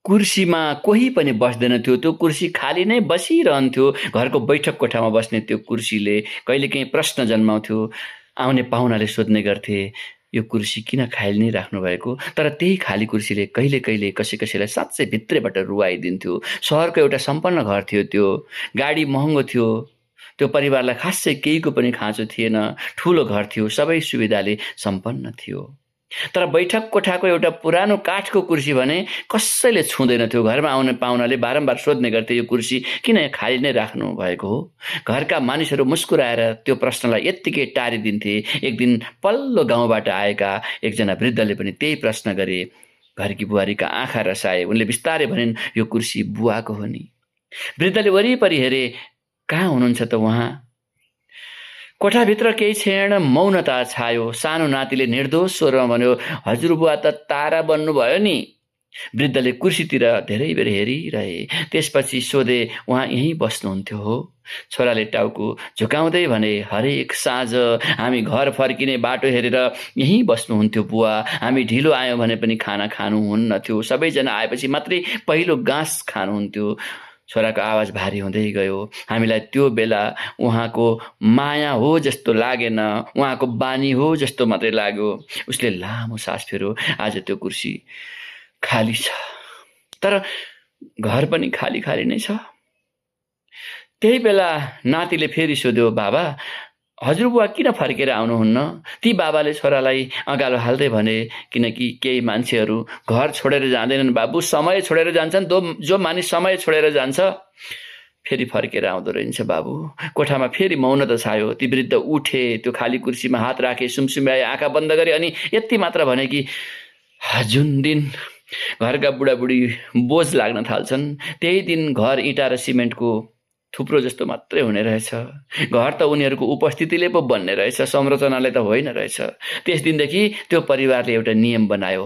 कुर्सीमा कोही पनि बस्दैन थियो। त्यो कुर्सी खाली नै बसिरहन्थ्यो। घरको बैठक कोठामा बस्ने त्यो कुर्सीले कहिलेकाहीँ प्रश्न जन्माउँथ्यो। आउने पाहुनाले सोध्ने गर्थे, यो कुर्सी किन खाली नै राख्नु भएको? तर त्यही खाली कुर्सीले कहिले कहिले कसैलाई साँच्चै भित्रैबाट रुवाइदिन्थ्यो। सहरको एउटा सम्पन्न घर थियो त्यो, गाडी महँगो थियो, त्यो परिवारलाई खासै केहीको पनि खाँचो थिएन। ठुलो घर थियो, सबै सुविधाले सम्पन्न थियो। तर बैठक कोठाको एउटा पुरानो काठको कुर्सी भने कसैले छुँदैन थियो। घरमा आउने पाहुनाले बारम्बार सोध्ने गर्थे, यो कुर्सी किन खाली नै राख्नु भएको हो? घरका मानिसहरू मुस्कुराएर त्यो प्रश्नलाई यत्तिकै टारिदिन्थे। एक दिन पल्लो गाउँबाट आएका एकजना वृद्धले पनि त्यही प्रश्न गरे। घरकी बुहारीका आँखा रसाए। उनले बिस्तारै भनिन्, यो कुर्सी बुवाको हो नि। वृद्धले वरिपरि हेरे, कहाँ हुनुहुन्छ त उहाँ? कोठाभित्र केही क्षण मौनता छायो। सानो नातिले निर्दोष स्वरमा भन्यो, हजुरबुवा त तारा बन्नुभयो नि। वृद्धले कुर्सीतिर धेरै बेर हेरिरहे। त्यसपछि सोधे, उहाँ यहीँ बस्नुहुन्थ्यो हो? छोराले टाउको झुकाउँदै भने, हरेक साँझ हामी घर फर्किने बाटो हेरेर यहीँ बस्नुहुन्थ्यो बुवा। हामी ढिलो आयौँ भने पनि खाना खानुहुन्न थियो। सबैजना आएपछि मात्रै पहिलो गाँस खानुहुन्थ्यो। छोराको आवाज भारी हुँदै गयो। हामीलाई त्यो बेला उहाँको माया हो जस्तो लागेन, उहाँको बानी हो जस्तो मात्रै लाग्यो। उसले लामो सास फेर्यो। आज त्यो कुर्सी खाली छ, तर घर पनि खाली खाली नै छ। त्यही बेला नातिले फेरि सोध्यो, बाबा हजुरबुवा किन फर्केर आउनुहुन्न? ती बाबाले छोरालाई अँगालो हाल्दै भने, किनकि केही मान्छेहरू घर छोडेर जाँदैनन् बाबु, समय छोडेर जान्छन्। जो मानिस समय छोडेर जान्छ फेरि फर्केर आउँदो रहेछ बाबु। कोठामा फेरि मौनता छायो। ती वृद्ध उठे, त्यो खाली कुर्सीमा हात राखे, सुमसुम्याए, आँखा बन्द गरे अनि यति मात्र भने कि जुन दिन घरका बुढाबुढी बोझ लाग्न थाल्छन् त्यही दिन घर इँटा र सिमेन्टको थुप्रो जस्तो मात्रै हुने रहेछ। घर त उनीहरूको उपस्थितिले पो बन्ने रहेछ, संरचनाले त होइन रहेछ। त्यस दिनदेखि त्यो परिवारले एउटा नियम बनायो।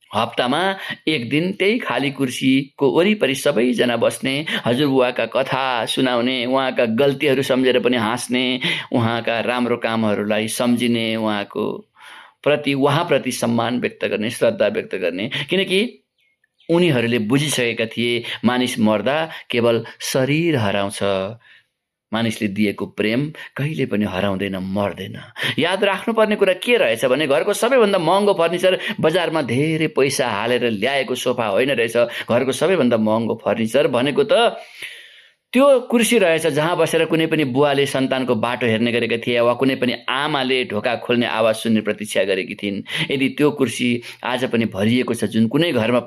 हप्तामा एक दिन त्यही खाली कुर्सीको वरिपरि सबैजना बस्ने, हजुरबुवाका कथा सुनाउने, उहाँका गल्तीहरू सम्झेर पनि हाँस्ने, उहाँका राम्रो कामहरूलाई सम्झिने, उहाँप्रति सम्मान व्यक्त गर्ने, श्रद्धा व्यक्त गर्ने। किनकि उनीहरूले बुझिसकेका थिए, मानिस मर्दा केवल शरीर हराउँछ, मानिसले दिएको प्रेम कहिले पनि हराउँदैन, मर्दैन। याद राख्नुपर्ने कुरा के रहेछ भने घरको सबैभन्दा महँगो फर्निचर बजारमा धेरै पैसा हालेर ल्याएको सोफा होइन रहेछ। घरको सबैभन्दा महँगो फर्निचर भनेको त त्यो कुर्सी रहेछ जहाँ बसेर कुनै पनि बुवाले सन्तानको बाटो हेर्ने गरेका थिए वा कुनै पनि आमाले ढोका खोल्ने आवाज सुन्ने प्रतीक्षा गरेकी थिइन्। यदि त्यो कुर्सी आज पनि भरिएको छ, जुन कुनै घरमा